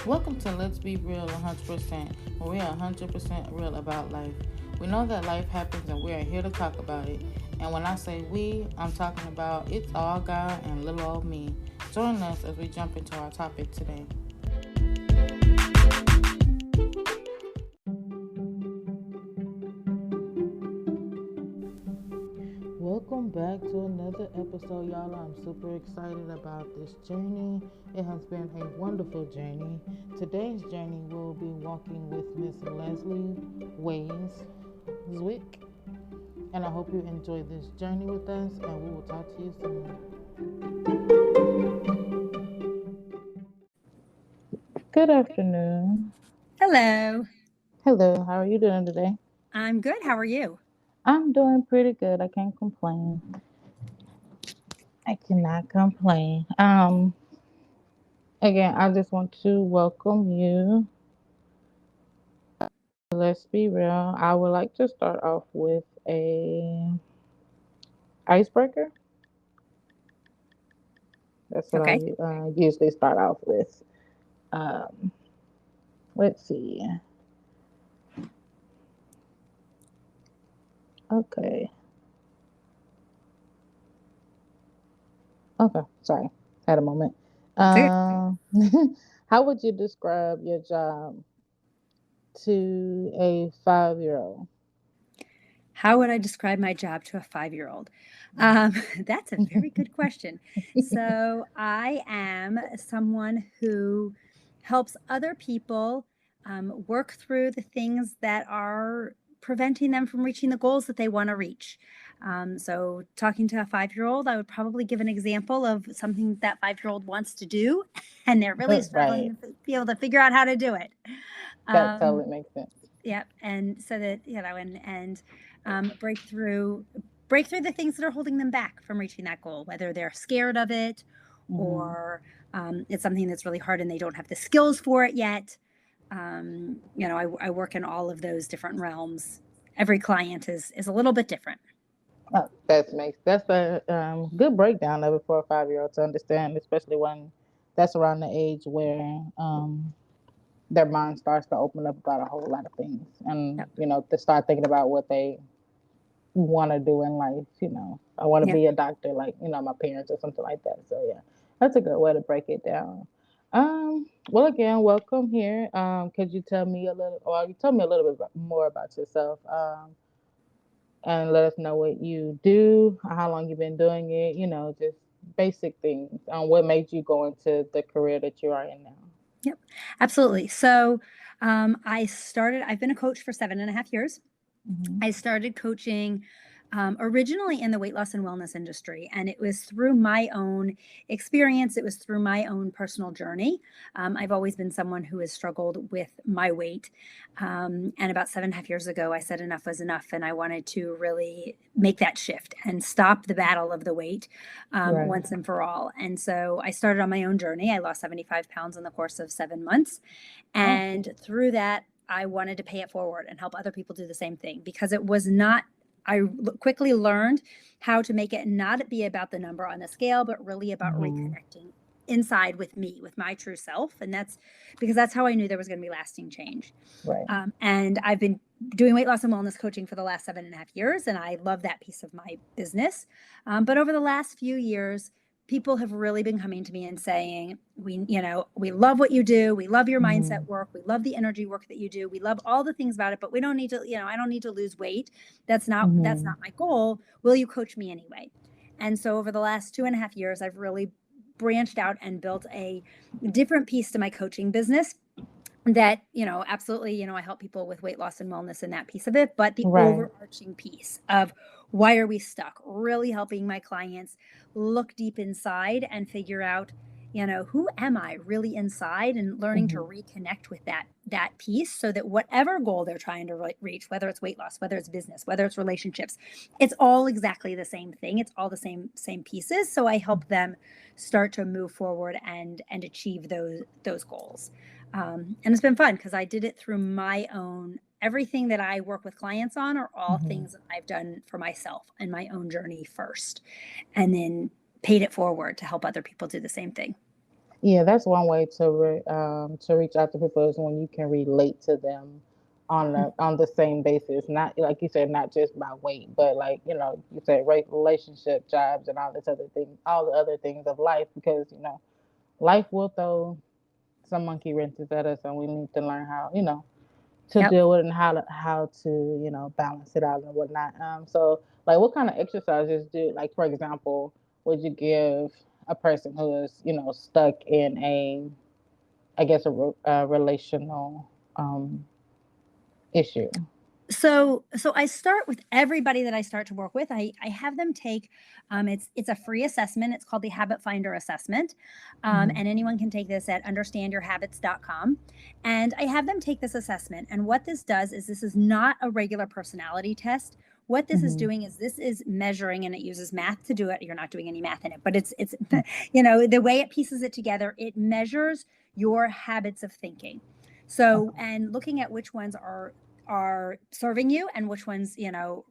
Welcome to Let's Be Real 100%, where we are 100% real about life. We know that life happens and we are here to talk about it. And when I say we, I'm talking about it's all God and little old me. Join us as we jump into our topic today. Welcome back to another episode, y'all. I'm super excited about this journey. It has been a wonderful journey. Today's journey will be walking with Miss Lesley Weiss Zwick, and I hope you enjoy this journey with us, and we will talk to you soon. Good afternoon. Hello. Hello, how are you doing today? I'm good. How are you? I'm doing pretty good. I can't complain. I cannot complain. Again, I just want to welcome you. Let's be real. I would like to start off with a icebreaker. That's what Okay. I usually start off with. Um, let's see. Okay. Okay. Sorry. Had a moment. That's it. Um, how would you describe your job to a 5-year-old? How would I describe my job to a 5-year-old? That's a very good question. So, I am someone who helps other people work through the things that are preventing them from reaching the goals that they want to reach. So, talking to a 5-year-old, I would probably give an example of something that 5-year-old wants to do, and they're really struggling Right. to be able to figure out how to do it. That Um, totally makes sense. Yep, and so that break through the things that are holding them back from reaching that goal, whether they're scared of it Hmm. or it's something that's really hard and they don't have the skills for it yet. I work in all of those different realms. Every client is a little bit different. That's a good breakdown of it for a 5-year-old to understand, especially when that's around the age where their mind starts to open up about a whole lot of things, and Yep, to start thinking about what they want to do in life. I want to yep. be a doctor, like my parents or something like that. So yeah, that's a good way to break it down. Well, again, welcome here. Could you tell me a little, or you tell me a little bit more about yourself? And let us know what you do, how long you've been doing it, just basic things on what made you go into the career that you are in now. Yep, absolutely. So I've been a coach for 7.5 years. Hmm. I started coaching originally in the weight loss and wellness industry, and it was through my own experience. It was through my own personal journey. I've always been someone who has struggled with my weight. And about 7.5 years ago, I said enough was enough, and I wanted to really make that shift and stop the battle of the weight Right. once and for all. And so I started on my own journey. I lost 75 pounds in the course of 7 months. Oh. And through that, I wanted to pay it forward and help other people do the same thing because it was not, I quickly learned how to make it not be about the number on the scale, but really about Hmm. reconnecting inside with me, with my true self. And that's because that's how I knew there was going to be lasting change. Right. And I've been doing weight loss and wellness coaching for the last 7.5 years, and I love that piece of my business. But over the last few years, people have really been coming to me and saying, we love what you do. We love your Hmm. mindset work. We love the energy work that you do. We love all the things about it, but we don't need to, I don't need to lose weight. That's not Hmm. my goal. Will you coach me anyway? And so over the last 2.5 years, I've really branched out and built a different piece to my coaching business that absolutely, I help people with weight loss and wellness and that piece of it, but the Right. overarching piece of why are we stuck, really helping my clients look deep inside and figure out, who am I really inside, and learning to Hmm. reconnect with that piece so that whatever goal they're trying to reach, whether it's weight loss, whether it's business, whether it's relationships, it's all exactly the same thing. It's all the same pieces, so I help them start to move forward and achieve those goals. And it's been fun because I did it through my own, everything that I work with clients on are all Hmm. things that I've done for myself and my own journey first, and then paid it forward to help other people do the same thing. Yeah, that's one way to reach out to people is when you can relate to them on the same basis. Not like you said, not just by weight, but like you said, rate, relationship, jobs, and all this other thing, all the other things of life. Because life will throw some monkey wrenches at us, and we need to learn how to Yep. deal with it and how to balance it out and whatnot. So like, what kind of exercises do, like, for example, would you give a person who is stuck in a, I guess, a relational issue? So I start with everybody that I start to work with. I have them take it's a free assessment. It's called the Habit Finder Assessment. Hmm. And anyone can take this at understandyourhabits.com. And I have them take this assessment. And what this does is, this is not a regular personality test. What this is Hmm. doing is, this is measuring, and it uses math to do it. You're not doing any math in it, but it's the way it pieces it together, it measures your habits of thinking. So, Okay. and looking at which ones are serving you, and which ones,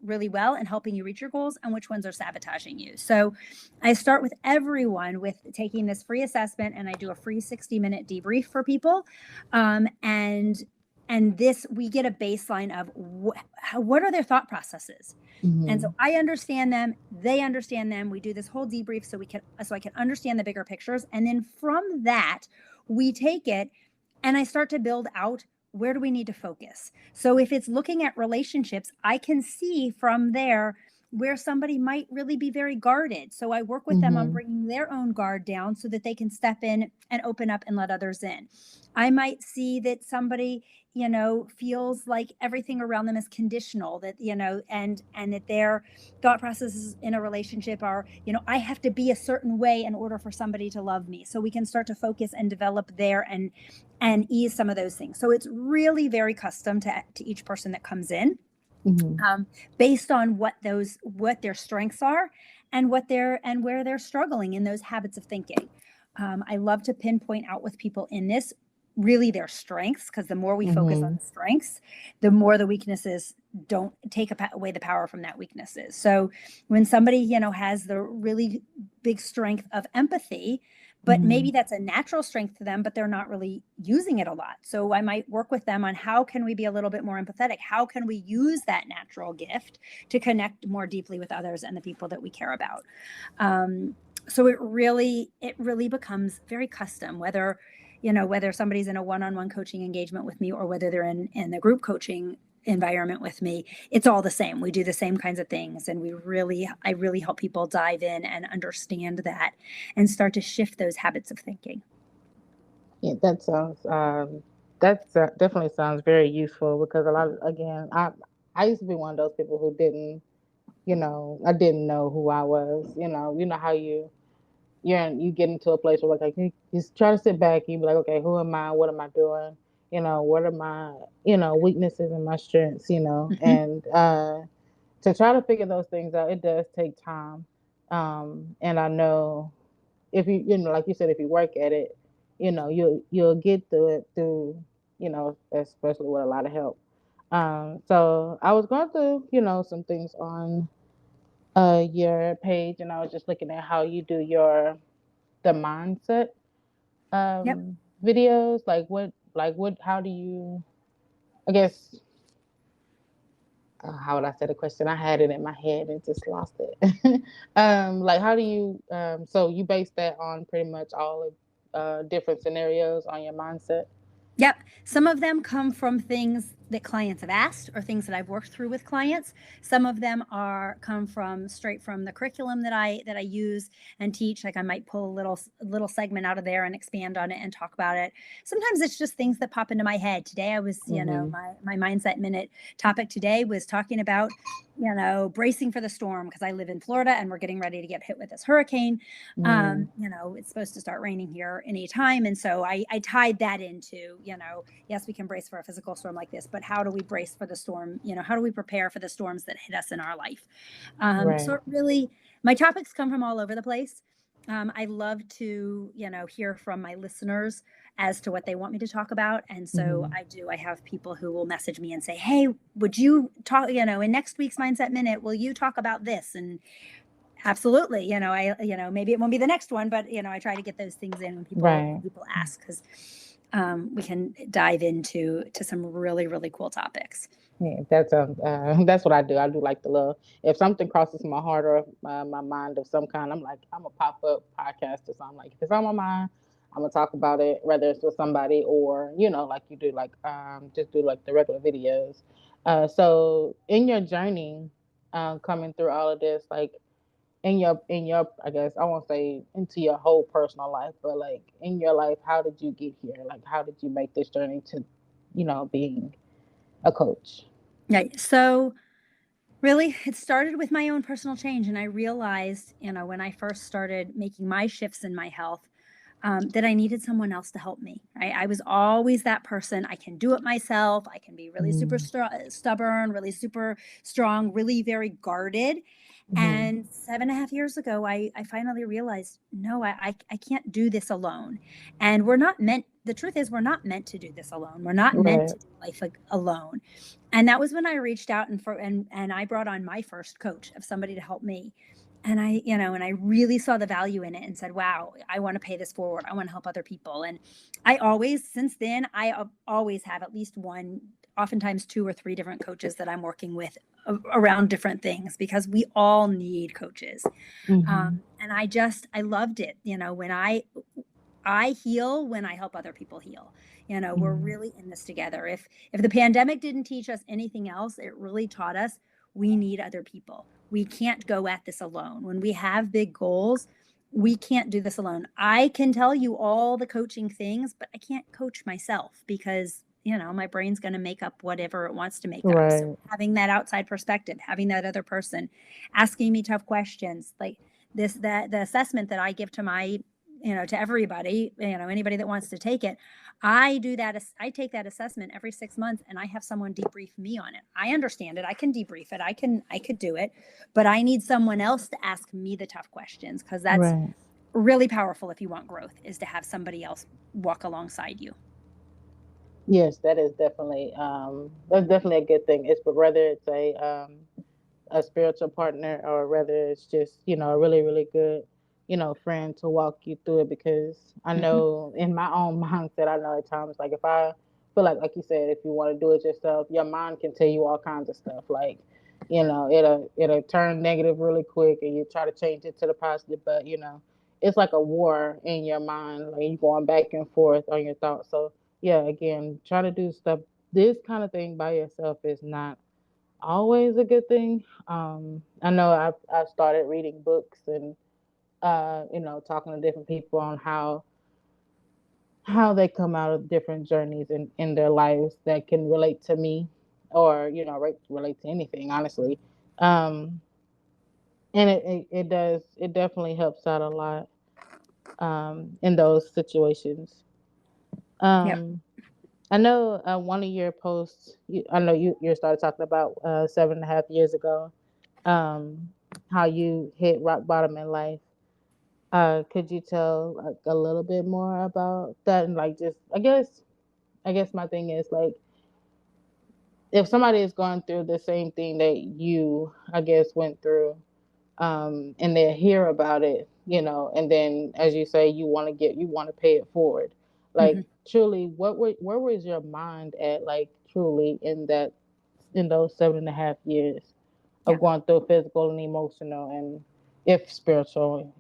really well and helping you reach your goals, and which ones are sabotaging you. So I start with everyone with taking this free assessment, and I do a free 60-minute debrief for people. And this, we get a baseline of what are their thought processes. And so Hmm. I understand them, they understand them. We do this whole debrief so I can understand the bigger pictures. And then from that, we take it, and I start to build out, where do we need to focus? So if it's looking at relationships, I can see from there where somebody might really be very guarded. So I work with them on Hmm. bringing their own guard down so that they can step in and open up and let others in. I might see that somebody, feels like everything around them is conditional, that, and that their thought processes in a relationship are, I have to be a certain way in order for somebody to love me. So we can start to focus and develop there, and ease some of those things. So it's really very custom to each person that comes in, Hmm. um, based on what their strengths are, and where they're struggling in those habits of thinking. I love to pinpoint out with people in this, really, their strengths, because the more we focus on Hmm. the strengths, the more the weaknesses don't take away the power from that weaknesses. So when somebody, has the really big strength of empathy, but maybe Hmm. that's a natural strength to them, but they're not really using it a lot. So I might work with them on, how can we be a little bit more empathetic? How can we use that natural gift to connect more deeply with others and the people that we care about? So it really becomes very custom, whether somebody's in a one-on-one coaching engagement with me, or whether they're in the group coaching environment with me. It's all the same. We do the same kinds of things, and I really help people dive in and understand that, and start to shift those habits of thinking. Yeah, definitely sounds very useful, because a lot of, again, I used to be one of those people who didn't, I didn't know who I was. How you get into a place where, like, you just try to sit back and you be like, okay, who am I? What am I doing? What are my weaknesses and my strengths? Mhm. And to try to figure those things out, it does take time. And I know, if like you said, if you work at it, you'll get through it through, especially with a lot of help. So I was going through, some things on your page, and I was just looking at how you do the mindset Yep. videos. Like what, how do you, I guess, how would I say the question? I had it in my head and just lost it. Like, how do you, so you base that on pretty much all of different scenarios on your mindset? Yep. Some of them come from things that clients have asked, or things that I've worked through with clients. Some of them are come from straight from the curriculum that I use and teach. Like, I might pull a little segment out of there and expand on it and talk about it. Sometimes it's just things that pop into my head. Today I was, Mm-hmm. my mindset minute topic today was talking about, bracing for the storm, because I live in Florida and we're getting ready to get hit with this hurricane. Mm, It's supposed to start raining here any time. And so I tied that into, yes, we can brace for a physical storm like this, but how do we brace for the storm? How do we prepare for the storms that hit us in our life? So right. it really, my topics come from all over the place. I love to, hear from my listeners as to what they want me to talk about. And so Mm-hmm. I have people who will message me and say, hey, would you talk, in next week's Mindset Minute, will you talk about this? And Absolutely. Maybe it won't be the next one, but I try to get those things in when people Right. ask, because we can dive into some really, really cool topics. Yeah, that's what I do. I do like the little, if something crosses my heart or my mind of some kind, I'm like, I'm a pop up podcast or something. Like if it's on my mind, I'm gonna talk about it, whether it's with somebody or like you do, like just do like the regular videos. So in your journey, coming through all of this, like in your I guess I won't say into your whole personal life, but like in your life, how did you get here? Like how did you make this journey to, being a coach? Right. So really, it started with my own personal change. And I realized, when I first started making my shifts in my health, that I needed someone else to help me. Right? I was always that person. I can do it myself. I can be really super Mm-hmm. stubborn, really super strong, really very guarded. Mm-hmm. And 7.5 years ago, I finally realized, no, I can't do this alone. And the truth is, we're not meant to do this alone. We're not meant Right. to do life like alone. And that was when I reached out and I brought on my first coach, of somebody to help me. And I really saw the value in it and said, wow, I want to pay this forward. I want to help other people. And since then, I always have at least one, oftentimes two or three different coaches that I'm working with around different things, because we all need coaches. Mm-hmm. And I loved it. When I heal when I help other people heal. We're Mm-hmm. really in this together. If the pandemic didn't teach us anything else, it really taught us we need other people. We can't go at this alone. When we have big goals, we can't do this alone. I can tell you all the coaching things, but I can't coach myself, because my brain's going to make up whatever it wants to make up. So Right. having that outside perspective, having that other person asking me tough questions, like the assessment that I give to to everybody, anybody that wants to take it, I take that assessment every 6 months, and I have someone debrief me on it. I understand it. I can debrief it. I could do it, but I need someone else to ask me the tough questions, because that's Right. really powerful. If you want growth, is to have somebody else walk alongside you. Yes, that's definitely a good thing. It's but whether it's a spiritual partner or whether it's just a really really good friend to walk you through it, because I Hmm. know in my own mindset, I know at times, like if I feel like you said, if you want to do it yourself, your mind can tell you all kinds of stuff, like it'll turn negative really quick and you try to change it to the positive, but it's like a war in your mind, like you going back and forth on your thoughts. So yeah, again, try to do stuff, this kind of thing by yourself is not always a good thing. I know I've started reading books and talking to different people on how they come out of different journeys in their lives that can relate to me, or relate to anything, honestly. Um, and it definitely helps out a lot in those situations. Yep. Um, I know one of your posts. I know you started talking about 7.5 years ago, um, how you hit rock bottom in life. Could you tell like a little bit more about that? And like, just I guess my thing is like, if somebody is going through the same thing that you, I guess, went through, and they hear about it, and then as you say, you want to pay it forward. Like Hmm. truly, where was your mind at? Like truly in those 7.5 years Yeah. of going through physical and emotional and if spiritual,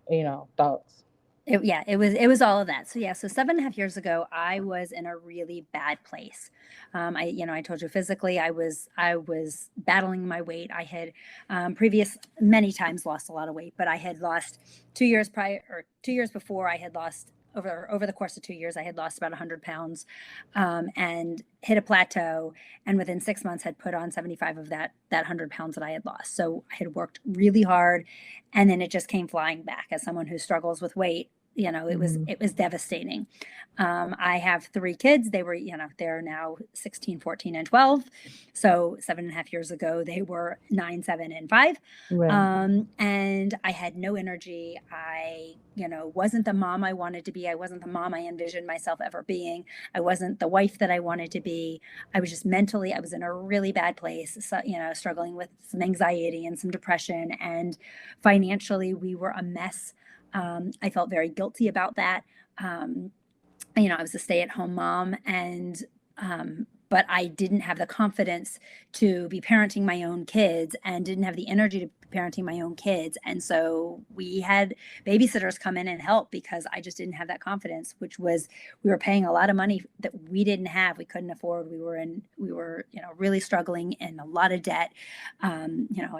thoughts. It was all of that. So yeah, so 7.5 years ago, I was in a really bad place. I told you, physically, I was battling my weight. I had previous many times lost a lot of weight, but I had lost 2 years prior, or 2 years before, I had lost over the course of 2 years, I had lost about 100 pounds, and hit a plateau. And within 6 months, had put on 75 of that 100 pounds that I had lost. So I had worked really hard, and then it just came flying back. As someone who struggles with weight, Mhm. it was devastating. I have 3 kids. They were, they're now 16, 14, and 12. So 7.5 years ago, they were 9, 7, and 5. Right. And I had no energy. I, wasn't the mom I wanted to be. I wasn't the mom I envisioned myself ever being. I wasn't the wife that I wanted to be. I was just mentally, I was in a really bad place, so, struggling with some anxiety and some depression. And financially, we were a mess. I felt very guilty about that. Um, I was a stay-at-home mom, and but I didn't have the confidence to be parenting my own kids, and didn't have the energy to be parenting my own kids. And so we had babysitters come in and help, because I just didn't have that confidence, which was, we were paying a lot of money that we didn't have, we couldn't afford. We were, really struggling, in a lot of debt. I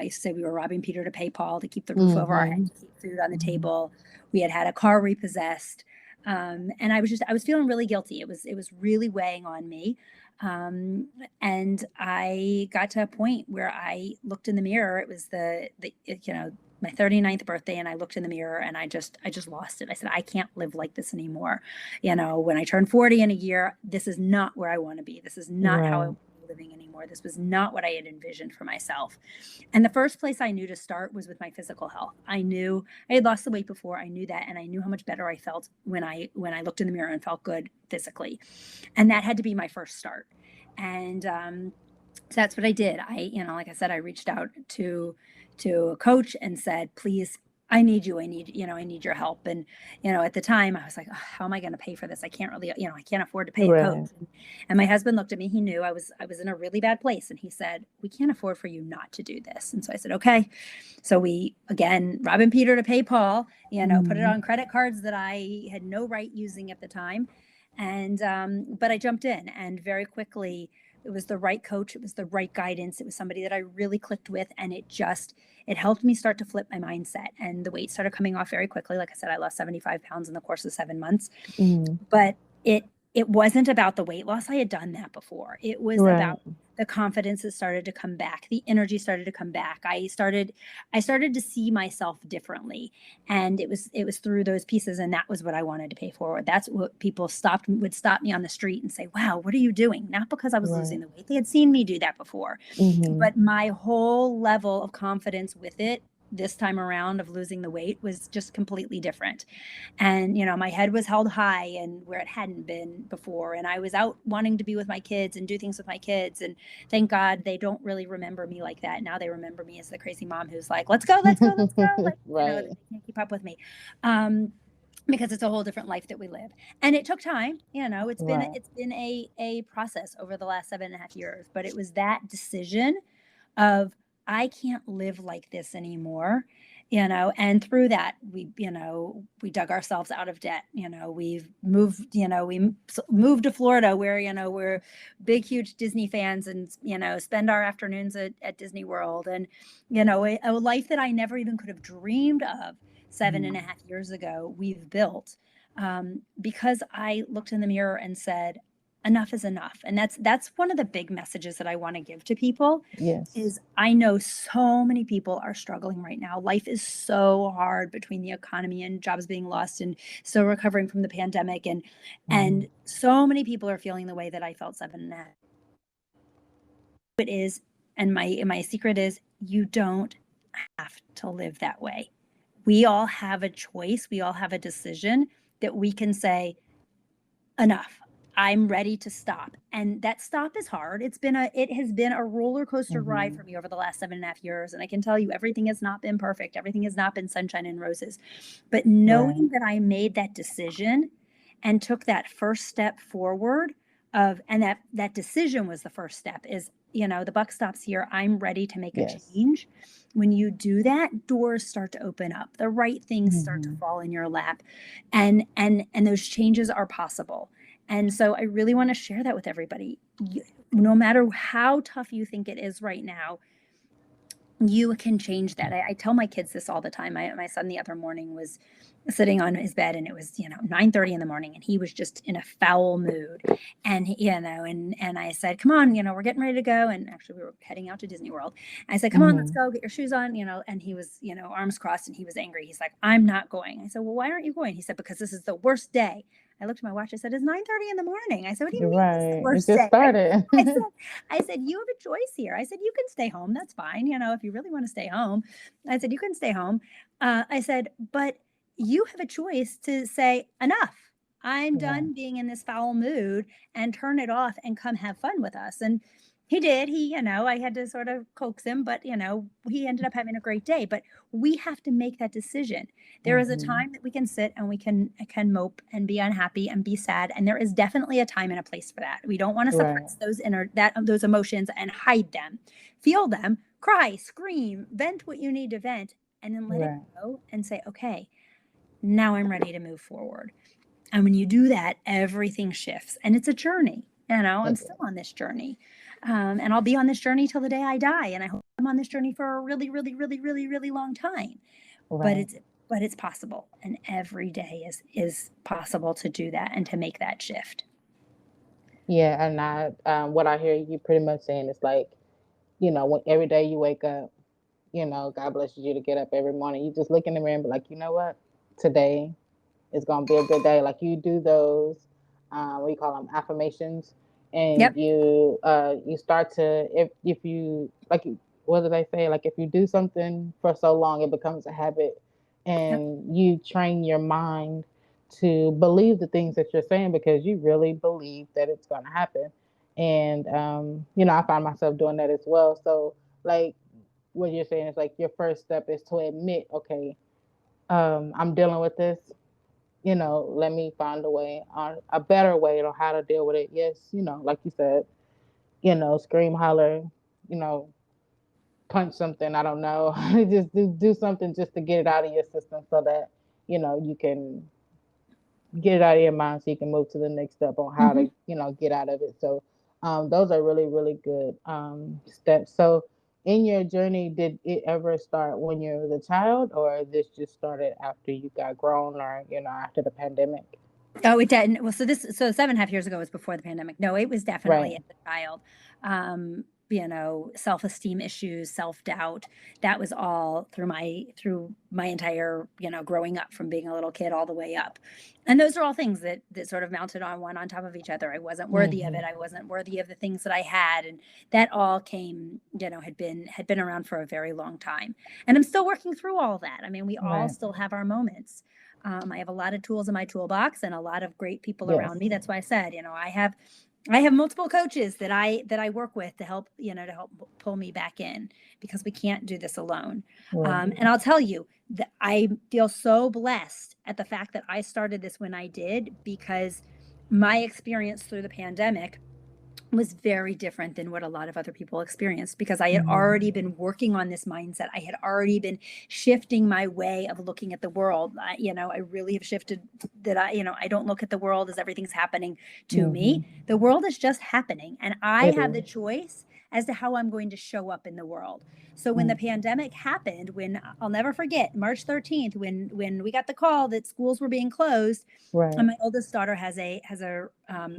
used to say we were robbing Peter to pay Paul, to keep the roof over our head, Mhm. to keep food on the Mhm. table. We had a car repossessed. And I was feeling really guilty. It was really weighing on me. Um, and I got to a point where I looked in the mirror. It was my 39th birthday, and I looked in the mirror, and I just lost it. I said, I can't live like this anymore. When I turn 40 in a year, this is not where I want to be. This is not how I Right. want to be living anymore. This was not what I had envisioned for myself. And the first place I knew to start was with my physical health. I knew I had lost the weight before. I knew that, and I knew how much better I felt when I looked in the mirror and felt good physically. And that had to be my first start. And so that's what I did. Like I said, I reached out to a coach and said, please, I need you. I need your help. And, at the time I was like, oh, how am I going to pay for this? I can't really, I can't afford to pay a coach. Right. And my husband looked at me. He knew I was in a really bad place. And he said, we can't afford for you not to do this. And so I said, okay. So we, again, robbing Peter to pay Paul, put it Mhm. on credit cards that I had no right using at the time. And, but I jumped in, and very quickly, it was the right coach. It was the right guidance. It was somebody that I really clicked with. And it helped me start to flip my mindset. And the weight started coming off very quickly. Like I said, I lost 75 pounds in the course of 7 months. Mhm. But it wasn't about the weight loss. I had done that before. It was Right. about the confidence that started to come back. The energy started to come back. I started to see myself differently. And it was through those pieces. And that was what I wanted to pay forward. That's what people would stop me on the street and say, wow, what are you doing? Not because I was Right. losing the weight. They had seen me do that before. Mhm. But my whole level of confidence with it this time around, of losing the weight, was just completely different. And my head was held high, and where it hadn't been before, and I was out wanting to be with my kids and do things with my kids. And thank God they don't really remember me like that. Now they remember me as the crazy mom who's like, let's go, let's go, let's go, like, Right. that they can't keep up with me. Um because it's a whole different life that we live. And it took time. Right. It's been a process over the last 7.5 years, but it was that decision of, I can't live like this anymore. And through that, we dug ourselves out of debt. We've moved, moved to Florida, where, we're big, huge Disney fans, and, spend our afternoons at Disney World. And, a life that I never even could have dreamed of seven and Mhm. a half years ago, we've built, because I looked in the mirror and said, enough is enough. And that's one of the big messages that I want to give to people. Yes. Is, I know so many people are struggling right now. Life is so hard, between the economy and jobs being lost, and still recovering from the pandemic. And Mhm. so many people are feeling the way that I felt 7.5. It is, and my secret is, you don't have to live that way. We all have a choice. We all have a decision that we can say, enough. I'm ready to stop. And that stop is hard. It has been a roller coaster ride Mhm. for me over the last 7.5 years. And I can tell you, everything has not been perfect. Everything has not been sunshine and roses. But Right. knowing that I made that decision and took that first step forward, and that decision was the first step, is, the buck stops here. I'm ready to make a Yes. change. When you do that, doors start to open up. The right things start to Mhm. fall in your lap, and those changes are possible. And so I really want to share that with everybody. No matter how tough you think it is right now, you can change that. I tell my kids this all the time. My son the other morning was sitting on his bed, and it was 9:30 in the morning, and he was just in a foul mood. And and I said, come on, we're getting ready to go. And actually we were heading out to Disney World. I said, come on, let's Mhm. go, get your shoes on. And he was arms crossed, and he was angry. He's like, I'm not going. I said, well, why aren't you going? He said, because this is the worst day. I looked at my watch. I said, it's 9:30 in the morning. I said, what do you You're mean it's the right. It worst just day? started. I said, you have a choice here. I said, you can stay home. That's fine. If you really want to stay home, I said, you can stay home. I said, but you have a choice to say, enough. I'm Yeah. done being in this foul mood, and turn it off and come have fun with us. And he did. I had to sort of coax him, but, he ended up having a great day. But we have to make that decision. There is a Mhm. time that we can sit and we can mope and be unhappy and be sad, and there is definitely a time and a place for that. We don't want to Right. suppress those emotions and hide them. Feel them, cry, scream, vent what you need to vent, and then let it Right. go and say, okay, now I'm ready to move forward. And when you do that, everything shifts, and it's a journey. I'm It still is. on this journey, and I'll be on this journey till the day I die. And I hope I'm on this journey for a really, really, really, really, really long time. But Right. it's possible, and every day is possible to do that and to make that shift. Yeah, and what I hear you pretty much saying is like, when every day you wake up, God blesses you to get up every morning. You just look in the mirror and be like, you know what? Today is gonna be a good day. Like you do those, what do you call them, affirmations, and Yep. you start to if you like, what do they say? Like if you do something for so long, it becomes a habit, Yep. and you train your mind to believe the things that you're saying because you really believe that it's gonna happen. And I find myself doing that as well. So like what you're saying is like your first step is to admit, okay, I'm dealing with this, let me find a way on a better way on how to deal with it. Yes, like you said, scream, holler, you know, punch something. I don't know, just do something just to get it out of your system so that you can get it out of your mind so you can move to the next step on how Hmm. to get out of it. So those are really really good steps. So in your journey, did it ever start when you were a child, or this just started after you got grown, or after the pandemic? Oh, it didn't. Well, so 7.5 years ago was before the pandemic. No, it was definitely Right. as a child. Self-esteem issues, self-doubt. That was all through my entire, growing up, from being a little kid all the way up. And those are all things that sort of mounted on one on top of each other. I wasn't worthy of Hmm. it. I wasn't worthy of the things that I had. And that all came, had been around for a very long time. And I'm still working through all that. I mean, we all Right. still have our moments. I have a lot of tools in my toolbox and a lot of great people around Yes. me. That's why I said, I have multiple coaches that I work with to help pull me back in, because we can't do this alone. Right. And I'll tell you that I feel so blessed at the fact that I started this when I did, because my experience through the pandemic was very different than what a lot of other people experienced, because I had Hmm. already been working on this mindset. I had already been shifting my way of looking at the world. I really have shifted that I don't look at the world as everything's happening to Hmm. me. The world is just happening, and I It have the is. choice as to how I'm going to show up in the world. So when the Mm. pandemic happened, when I'll never forget March 13th, when we got the call that schools were being closed, and Right. my oldest daughter has a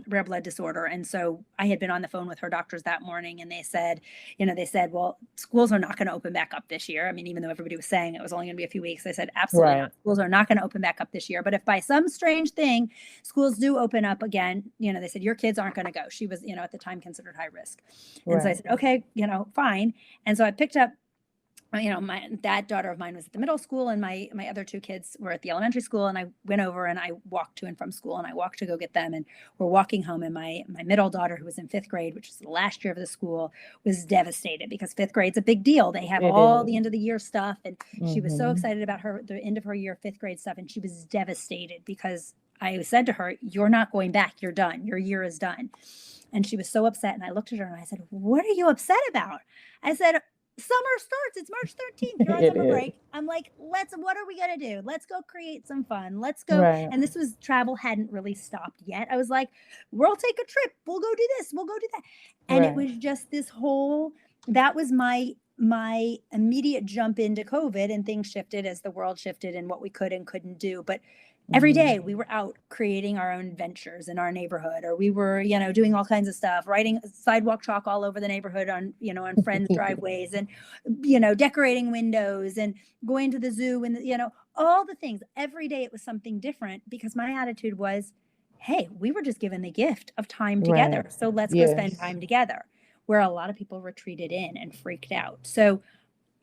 rare blood disorder, and so I had been on the phone with her doctors that morning, and they said, well, schools are not going to open back up this year. I mean, even though everybody was saying it was only going to be a few weeks, they said absolutely Right. not. Schools are not going to open back up this year. But if by some strange thing schools do open up again, they said your kids aren't going to go. She was, at the time considered high risk, and so I Right. said, okay, fine. And so I picked up that daughter of mine was at the middle school, and my other two kids were at the elementary school. And I went over and I walked to and from school, and I walked to go get them, and we're walking home, and my middle daughter, who was in fifth grade, which was the last year of the school, was devastated, because fifth grade's a big deal. They have It all the is. end of the year stuff, and she was so Hmm. excited about the end of her year fifth grade stuff, and she was devastated because I said to her, you're not going back, you're done, your year is done. And she was so upset, and I looked at her and I said, what are you upset about? I said, summer starts. It's March 13th. You're on It summer is. break. I'm like, what are we going to do? Let's go create some fun. Let's go. Right. And this was travel hadn't really stopped yet. I was like, we'll take a trip. We'll go do this. We'll go do that. And it Right. was just this whole, that was my immediate jump into COVID, and things shifted as the world shifted and what we could and couldn't do. But every Mm-hmm. day we were out creating our own ventures in our neighborhood, or we were, doing all kinds of stuff, writing sidewalk chalk all over the neighborhood on, on friends' driveways, and, decorating windows, and going to the zoo, and, all the things. Every day it was something different, because my attitude was, hey, we were just given the gift of time Right. together. So let's go spend Yes. time together, where a lot of people retreated in and freaked out. So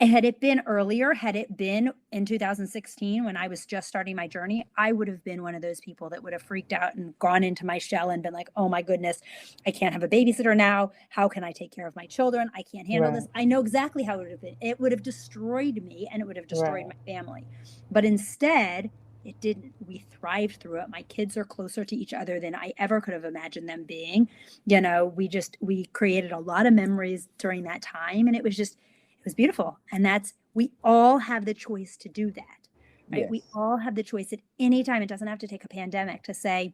had it been earlier, had it been in 2016 when I was just starting my journey, I would have been one of those people that would have freaked out and gone into my shell and been like, oh my goodness, I can't have a babysitter now. How can I take care of my children? I can't handle Right. this. I know exactly how it would have been. It would have destroyed me, and it would have destroyed Right. my family. But instead, it didn't. We thrived through it. My kids are closer to each other than I ever could have imagined them being. We created a lot of memories during that time, and it was beautiful. And we all have the choice to do that, right? Yes. We all have the choice at any time. It doesn't have to take a pandemic to say,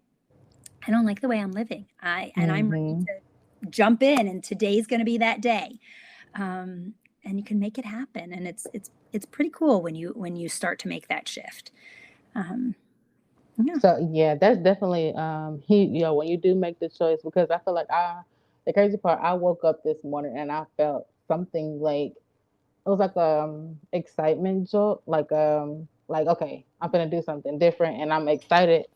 I don't like the way I'm living. And I'm ready Mm-hmm. to jump in, and today's going to be that day. And you can make it happen. And it's pretty cool when you start to make that shift. Um, yeah. So yeah, that's definitely he when you do make the choice, because I feel like the crazy part, I woke up this morning and I felt something like it was like excitement jolt, like okay, I'm gonna do something different and I'm excited.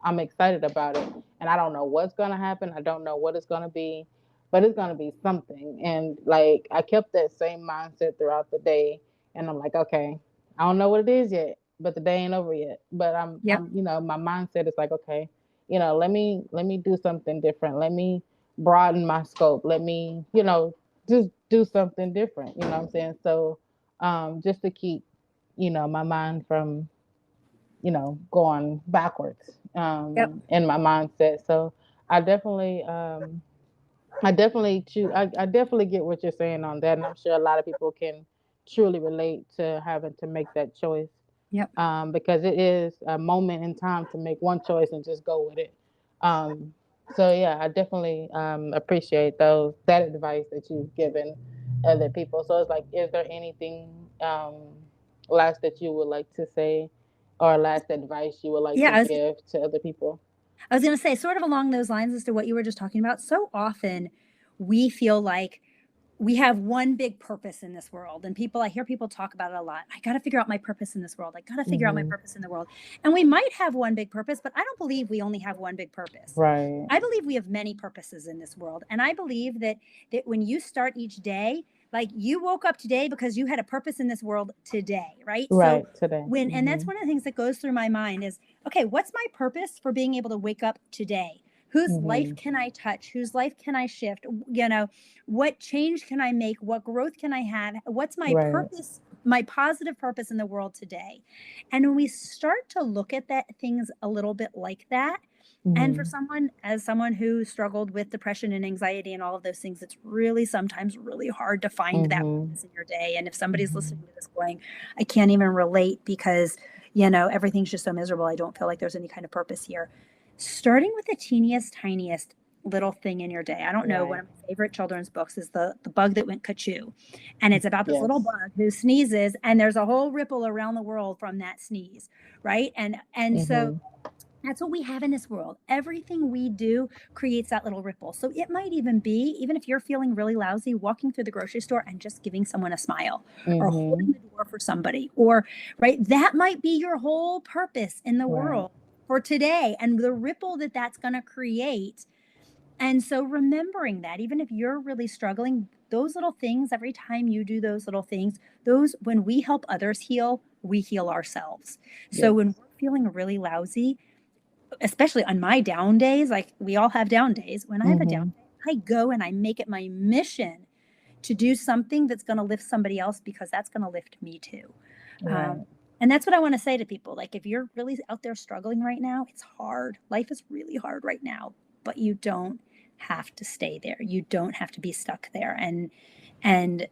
I'm excited about it. And I don't know what's gonna happen. I don't know what it's gonna be, but it's gonna be something. And like I kept that same mindset throughout the day, and I'm like, okay, I don't know what it is yet, but the day ain't over yet. But Yep. my mindset is like, okay, let me do something different. Let me broaden my scope. Let me, just do something different. You know what I'm saying? So, just to keep, my mind from, going backwards, Yep. in my mindset. So I definitely, I definitely choose. I definitely get what you're saying on that, and I'm sure a lot of people can truly relate to having to make that choice, Yep. because it is a moment in time to make one choice and just go with it. Um, so yeah, I definitely appreciate that advice that you've given other people. So it's like, is there anything last that you would like to say, or last advice you would like Yeah. to give to other people? I was going to say, sort of along those lines as to what you were just talking about. So often we feel like we have one big purpose in this world, and I hear people talk about it a lot. I got to figure out my purpose in this world. I got to figure out my Hmm. purpose in the world. And we might have one big purpose, but I don't believe we only have one big purpose. Right. I believe we have many purposes in this world. And I believe that when you start each day, like, you woke up today because you had a purpose in this world today, right? So Right. Today. and that's Hmm. one of the things that goes through my mind is, okay, what's my purpose for being able to wake up today? Whose life Hmm. can I touch? Whose life can I shift? What change can I make? What growth can I have? What's my Right. purpose, my positive purpose in the world today? And when we start to look at that things a little bit like that, and for Hmm. someone who struggled with depression and anxiety and all of those things, it's really sometimes really hard to find that Hmm. purpose in your day. And if somebody's Hmm. listening to this going, I can't even relate because, everything's just so miserable, I don't feel like there's any kind of purpose here. Starting with the teeniest, tiniest little thing in your day. I don't know. One Right. of my favorite children's books is the Bug That Went Cuckoo, and it's about this little Yes. bug who sneezes, and there's a whole ripple around the world from that sneeze, right? And so Hmm. that's what we have in this world. Everything we do creates that little ripple. So it might even be, even if you're feeling really lousy, walking through the grocery store and just giving someone a smile, or holding Hmm. the door for somebody, or, right, that might be your whole purpose in the Right. world for today, and the ripple that that's going to create. And so remembering that, even if you're really struggling, those little things, every time you do those little things, when we help others heal, we heal ourselves. So Yes. when we're feeling really lousy, especially on my down days, like, we all have down days. When I have a down Hmm. day, I go and I make it my mission to do something that's going to lift somebody else, because that's going to lift me too. Um, Right. and that's what I want to say to people. Like, if you're really out there struggling right now, it's hard. Life is really hard right now, but you don't have to stay there. You don't have to be stuck there. And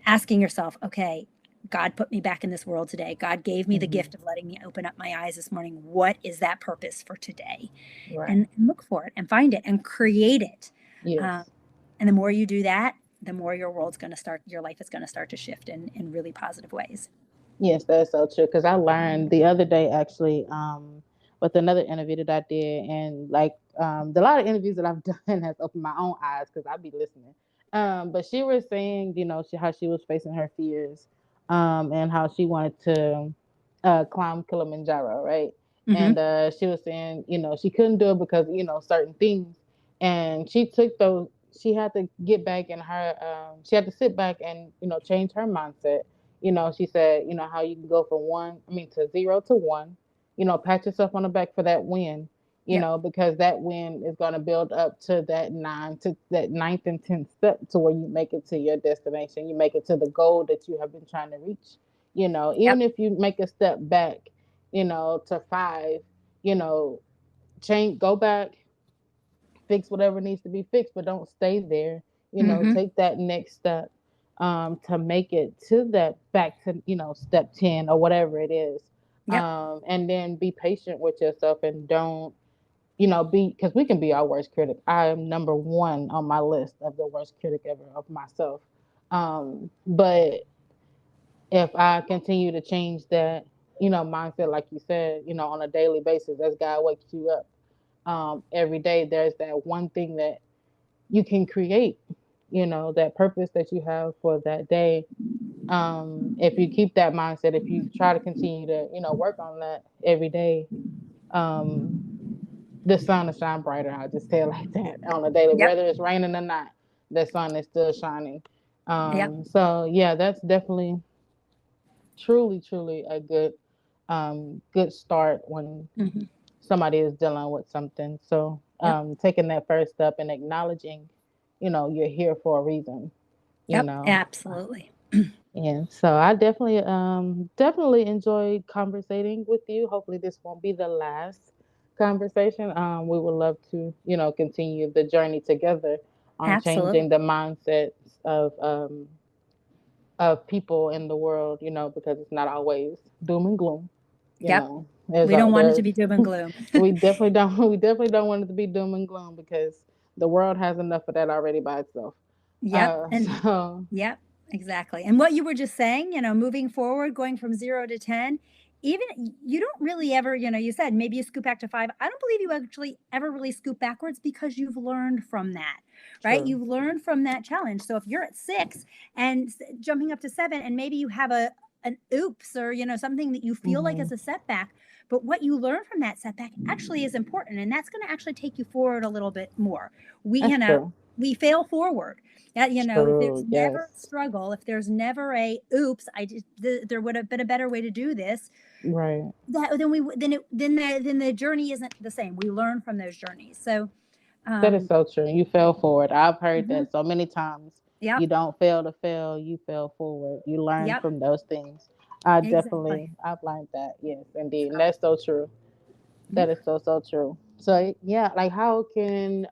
asking yourself, okay, God put me back in this world today. God gave me the Hmm. gift of letting me open up my eyes this morning. What is that purpose for today? Right. And look for it and find it and create it. Yes. Um, and the more you do that, the more your life is going to start to shift in really positive ways. Yes, that's so true. Because I learned the other day actually, with another interview that I did, and like a lot of interviews that I've done has opened my own eyes because I be listening. But she was saying, how she was facing her fears, and how she wanted to climb Kilimanjaro, right? And Hmm. she was saying, she couldn't do it because certain things, and she took those. She had to get back in her. She had to sit back and change her mindset. She said, how you can go from to 0 to 1, pat yourself on the back for that win, Yep. because that win is going to build up to that ninth and 10th step to where you make it to your destination. You make it to the goal that you have been trying to reach, even Yep. if you make a step back, to 5, you know, go back, fix whatever needs to be fixed, but don't stay there. Hmm. Take that next step to make it to that back to step 10 or whatever it is, Yep. and then be patient with yourself and don't be because we can be our worst critic. I am number one on my list of the worst critic ever of myself. But if I continue to change that mindset, like you said, on a daily basis, as God wakes you up every day, there's that one thing that you can create, that purpose that you have for that day. If you keep that mindset, if you try to continue to, work on that every day, um, the sun will shine brighter. I'll just say it like that on a daily, Yep. whether it's raining or not, the sun is still shining. Yep. So yeah, that's definitely truly, truly a good start when Hmm. somebody is dealing with something. So Yep. taking that first step and acknowledging, you're here for a reason, you Yep. know. Absolutely. And so I definitely enjoyed conversating with you. Hopefully this won't be the last conversation. We would love to, continue the journey together on Absolutely. changing the mindsets of people in the world, because it's not always doom and gloom. you Yep. know. There's We don't want it to there's be doom and gloom. we definitely don't want it to be doom and gloom because the world has enough of that already by itself. Yep. And So yep, exactly. And what you were just saying, moving forward, going from 0 to 10, even you don't really ever, you said maybe you scoot back to 5. I don't believe you actually ever really scoot backwards because you've learned from that, right? true. You've learned from that challenge. So if you're at 6 and jumping up to 7, and maybe you have an oops or something that you feel like Hmm. is a setback, but what you learn from that setback actually is important, and that's going to actually take you forward a little bit more. we you That's know true. we fail forward. If there's True. never a Yes. struggle, if there's never a oops, there would have been a better way to do this. Right. That then we then the journey isn't the same. We learn from those journeys. So, That is um, so true. You fell forward. I've heard mhm, that so many times. yep, You don't fail to fail. You fail forward. You learn yep, from those things. I've exactly. learned that. Yes, indeed. And So, that's so true. yeah. That is so, so true. So yeah, like how can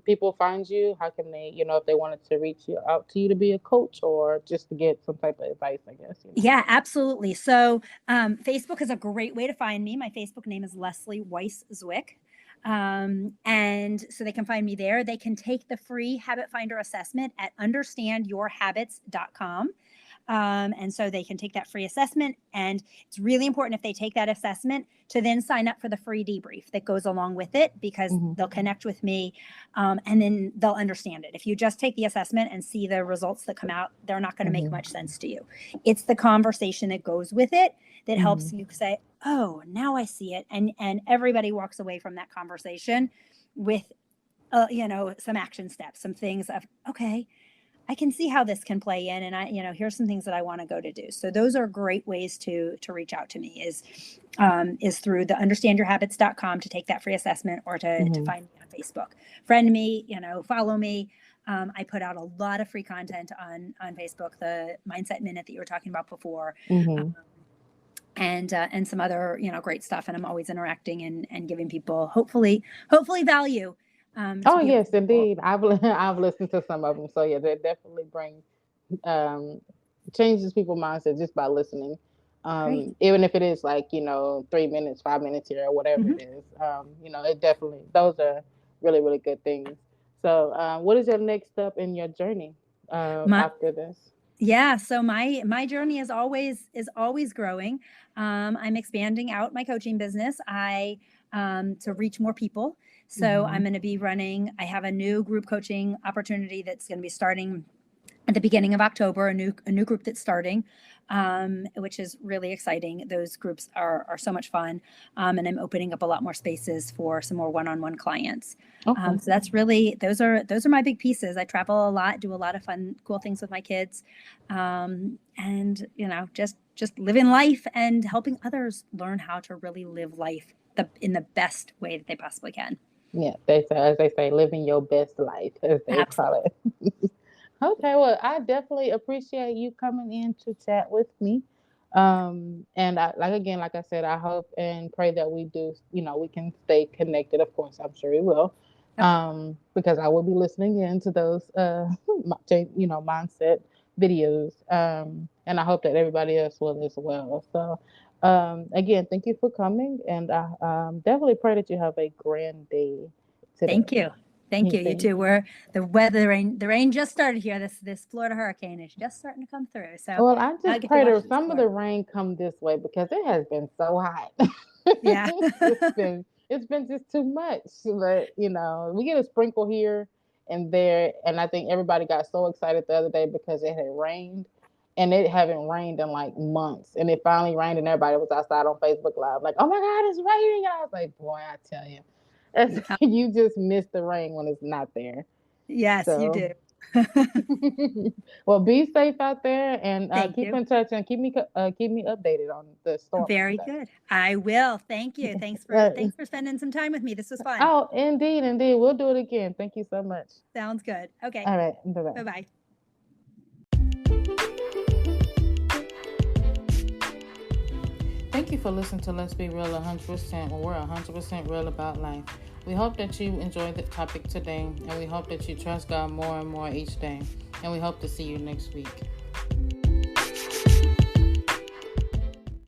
people find you? How can they, if they wanted to reach you out to you to be a coach or just to get some type of advice, I guess. Yeah, absolutely. So, Facebook is a great way to find me. My Facebook name is Lesley Weiss Zwick. And so they can find me there. They can take the free habit finder assessment at understandyourhabits.com. And so they can take that free assessment. And it's really important if they take that assessment to then sign up for the free debrief that goes along with it, because Hmm. they'll connect with me, and then they'll understand it. If you just take the assessment and see the results that come out, they're not going to make Hmm. much sense to you. It's the conversation that goes with it that helps Hmm. you say, oh, now I see it. And everybody walks away from that conversation with, some action steps, some things of, okay, I can see how this can play in, and here's some things that I want to go to do. So those are great ways to reach out to me is through the understandyourhabits.com to take that free assessment, or to Hmm. find me on Facebook, friend me, follow me. I put out a lot of free content on Facebook, the Mindset Minute that you were talking about before, um, Hmm. and some other great stuff. And I'm always interacting and giving people hopefully value, to Oh be able to yes, move forward. indeed. I've listened to some of them. So yeah, they definitely bring um, changes people's mindset just by listening. Great. Even if it is like 3 minutes, 5 minutes here, or whatever it Hmm. is. It definitely those are really really good things. So, what is your next step in your journey? My after this? Yeah, so my journey is always growing. I'm expanding out my coaching business. I to reach more people. So Mm-hmm. I'm going to be running. I have a new group coaching opportunity that's going to be starting at the beginning of October, a new group that's starting, which is really exciting. Those groups are so much fun, and I'm opening up a lot more spaces for some more one-on-one clients. Okay. So that's really those are my big pieces. I travel a lot, do a lot of fun, cool things with my kids, and just living life and helping others learn how to really live life in the best way that they possibly can. Yeah, they say, as they say, living your best life, as they call Absolutely. it. Okay, well, I definitely appreciate you coming in to chat with me. And like I said, I hope and pray that we do, we can stay connected. Of course, I'm sure we will. Of course. Because I will be listening in to those, mindset videos. And I hope that everybody else will as well. So, again, thank you for coming, and I definitely pray that you have a grand day Thank today. you. Thank you. You Thank too. We're the weather, the rain just started here. This Florida hurricane is just starting to come through. So Well, I I just get to pray watch that it some of explode. the rain come this way because it has been so hot. Yeah. It's been just too much. But we get a sprinkle here and there, and I think everybody got so excited the other day because it had rained, and it haven't rained in like months, and it finally rained, and everybody was outside on Facebook Live like, "Oh my God, it's raining!" And I was like, "Boy, I tell you, you just miss the rain when it's not there." Yes, you So. do. Well, be safe out there and Thank keep you. in touch and keep me updated on the storm and Very stuff. good. I will. Thank you. Thanks for Uh, thanks for spending some time with me. This was fun. oh, indeed, indeed. We'll do it again. Thank you so much. Sounds good. Okay. All right. Bye Bye bye. bye. Thank you for listening to Let's Be Real 100%, where we're 100% real about life. We hope that you enjoyed the topic today, and we hope that you trust God more and more each day. And we hope to see you next week.